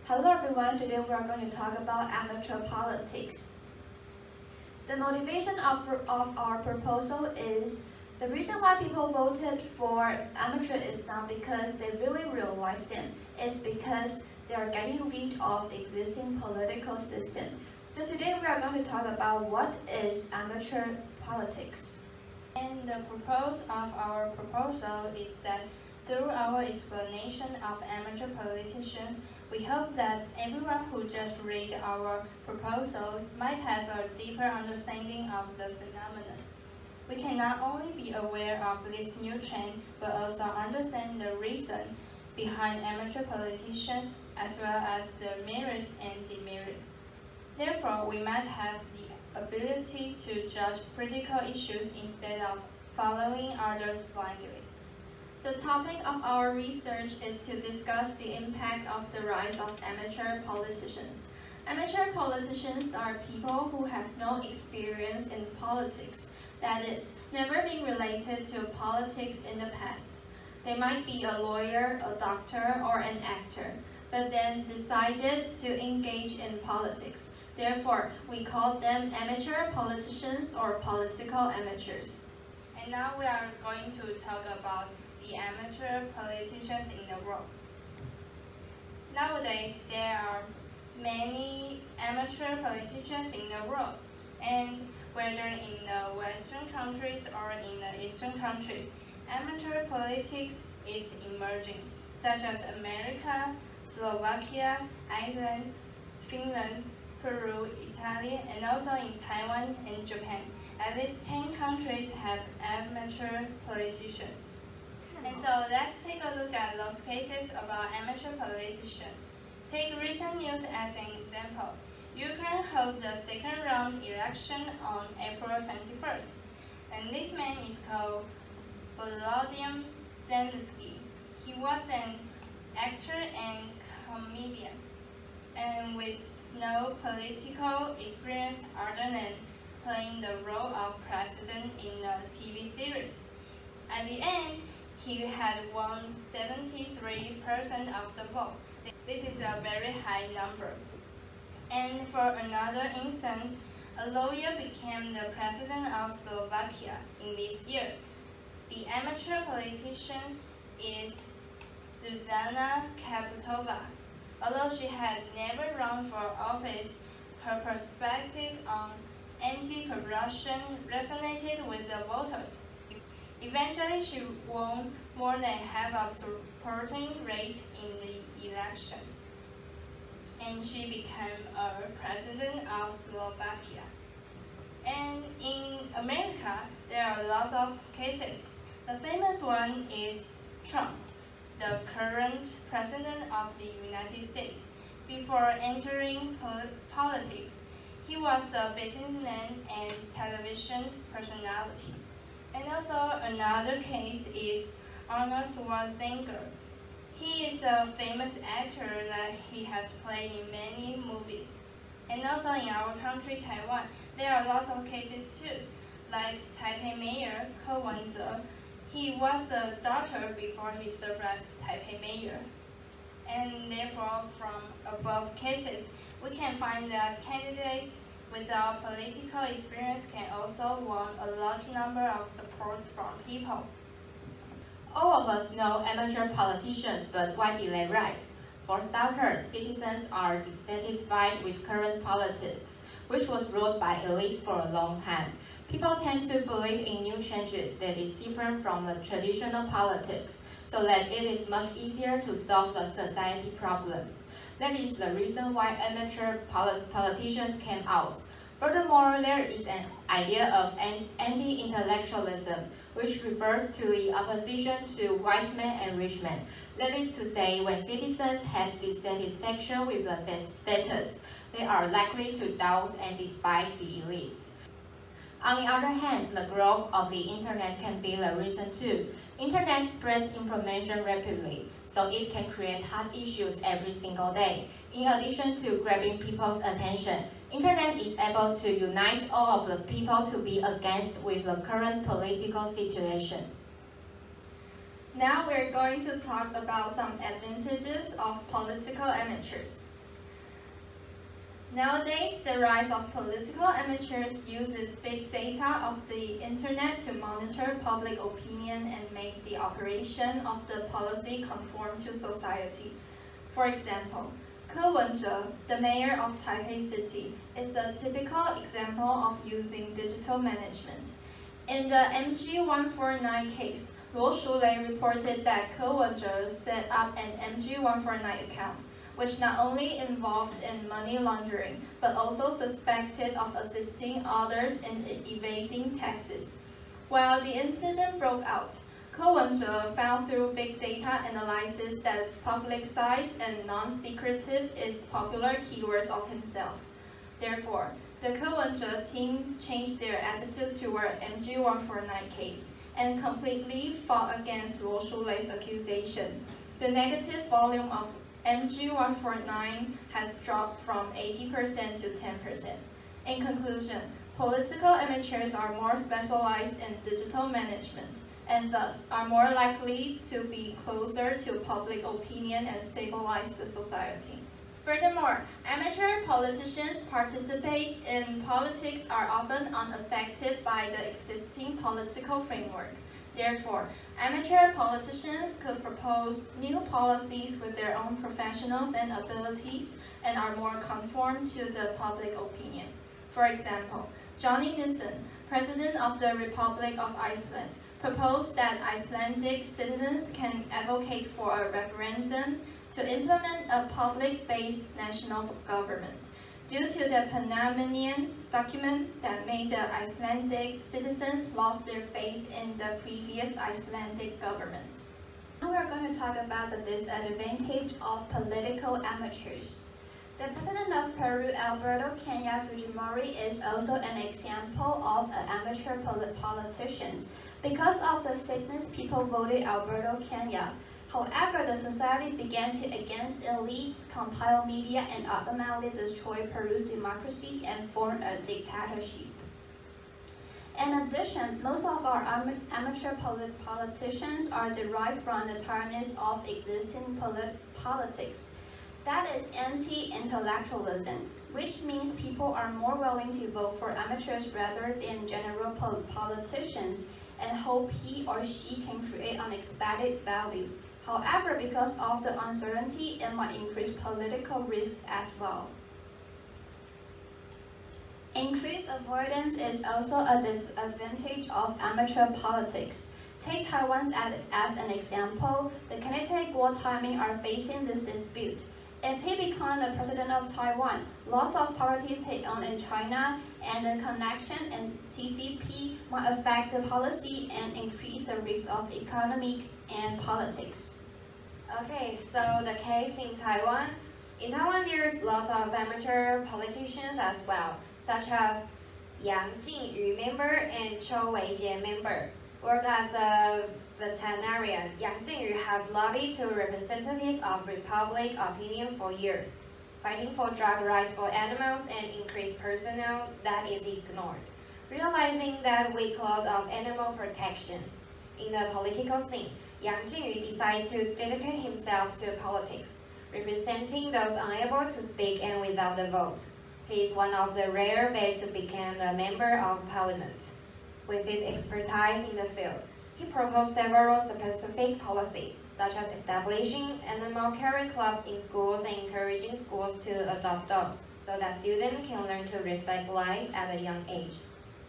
Hello everyone, today we are going to talk about amateur politics. The motivation of our proposal is the reason why people voted for amateur is not because they really realized them, it's because they are getting rid of existing political system. So today we are going to talk about what is amateur politics. And the purpose of our proposal is that through our explanation of amateur politicians, we hope that everyone who just read our proposal might have a deeper understanding of the phenomenon. We can not only be aware of this new trend, but also understand the reason behind amateur politicians as well as the merits and demerits. Therefore, we might have the ability to judge critical issues instead of following others blindly. The topic of our research is to discuss the impact of the rise of amateur politicians. Amateur politicians are people who have no experience in politics, that is, never been related to politics in the past. They might be a lawyer, a doctor, or an actor, but then decided to engage in politics. Therefore, we call them amateur politicians or political amateurs. And now we are going to talk about the amateur politicians in the world. Nowadays, there are many amateur politicians in the world, and whether in the Western countries or in the Eastern countries, amateur politics is emerging, such as America, Slovakia, Ireland, Finland, Peru, Italy, and also in Taiwan and Japan. At least 10 countries have amateur politicians. And so let's take a look at those cases about amateur politicians. Take recent news as an example. Ukraine held the second round election on April 21st. And this man is called Volodymyr Zelensky. He was an actor and comedian, and with no political experience other than playing the role of president in a TV series. At the end, he had won 73% of the vote. This is a very high number. And for another instance, a lawyer became the president of Slovakia in this year. The amateur politician is Zuzana Kaputova. Although she had never run for office, her perspective on anti-corruption resonated with the voters. Eventually, she won more than half of supporting rate in the election, and she became a president of Slovakia. And in America, there are lots of cases. The famous one is Trump, the current president of the United States. Before entering politics, he was a businessman and television personality. And also another case is Arnold Schwarzenegger. He is a famous actor that he has played in many movies. And also in our country, Taiwan, there are lots of cases too, like Taipei Mayor Ko Wen-je. He was a doctor before he served as Taipei Mayor. And therefore, from above cases, we can find that candidates without political experience can also win a large number of support from people. All of us know amateur politicians, but why did they rise? For starters, citizens are dissatisfied with current politics, which was ruled by elites for a long time. People tend to believe in new changes that is different from the traditional politics, so that it is much easier to solve the society problems. That is the reason why amateur politicians came out. Furthermore, there is an idea of anti-intellectualism, which refers to the opposition to wise men and rich men. That is to say, when citizens have dissatisfaction with the status, they are likely to doubt and despise the elites. On the other hand, the growth of the internet can be the reason too. Internet spreads information rapidly, so it can create hot issues every single day. In addition to grabbing people's attention, Internet is able to unite all of the people to be against with the current political situation. Now we're going to talk about some advantages of political amateurs. Nowadays, the rise of political amateurs uses big data of the internet to monitor public opinion and make the operation of the policy conform to society. For example, Ke Wen-je, the mayor of Taipei City, is a typical example of using digital management. In the MG149 case, Luo Shulei reported that Ke Wen-je set up an MG149 account, which not only involved in money laundering, but also suspected of assisting others in evading taxes. While the incident broke out, Ke Wen-je found through big data analysis that publicized and non-secretive is popular keywords of himself. Therefore, the Ke Wen-je team changed their attitude toward MG149 case and completely fought against Luo Shulei's accusation. The negative volume of MG149 has dropped from 80% to 10%. In conclusion, political amateurs are more specialized in digital management and thus are more likely to be closer to public opinion and stabilize the society. Furthermore, amateur politicians participate in politics are often unaffected by the existing political framework. Therefore, amateur politicians could propose new policies with their own professionals and abilities and are more conform to the public opinion. For example, Johnny Nissen, President of the Republic of Iceland, proposed that Icelandic citizens can advocate for a referendum to implement a public-based national government. Due to the Panamanian document that made the Icelandic citizens lost their faith in the previous Icelandic government. Now we are going to talk about the disadvantage of political amateurs. The president of Peru, Alberto Kenya Fujimori, is also an example of an amateur politician. Because of the sickness, people voted Alberto Kenya. However, the society began to against elites, compile media, and ultimately destroy Peru's democracy and form a dictatorship. In addition, most of our amateur politicians are derived from the tiredness of existing politics. That is anti-intellectualism, which means people are more willing to vote for amateurs rather than general politicians and hope he or she can create unexpected value. However, because of the uncertainty, it might increase political risks as well. Increased avoidance is also a disadvantage of amateur politics. Take Taiwan as an example. The candidate Guo Taiming are facing this dispute. If he becomes the president of Taiwan, lots of properties he owns in China and the connection in CCP might affect the policy and increase the risk of economics and politics. Okay, so the case in Taiwan. In Taiwan, there's lots of amateur politicians as well, such as Yang Jingyu member and Chou Weijie member. Work as a veterinarian, Yang Jingyu has lobbied to representative of public opinion for years, fighting for drug rights for animals and increased personnel that is ignored, realizing that weak laws of animal protection. In the political scene, Yang Jingyu decided to dedicate himself to politics, representing those unable to speak and without the vote. He is one of the rare vets to become a member of parliament. With his expertise in the field, he proposed several specific policies, such as establishing animal care clubs in schools and encouraging schools to adopt dogs, so that students can learn to respect life at a young age.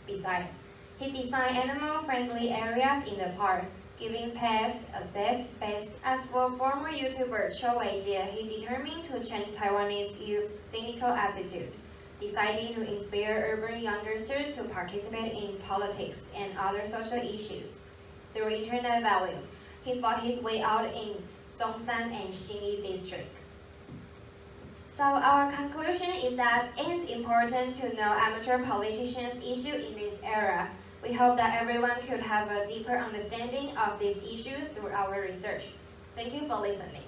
Besides, he designed animal-friendly areas in the park, giving pets a safe space. As for former YouTuber Chou Weijie, he determined to change Taiwanese youth's cynical attitude, deciding to inspire urban youngsters to participate in politics and other social issues. Through internet value, he fought his way out in Songshan and Xinyi district. So our conclusion is that it's important to know amateur politicians' issue in this era. We hope that everyone could have a deeper understanding of this issue through our research. Thank you for listening.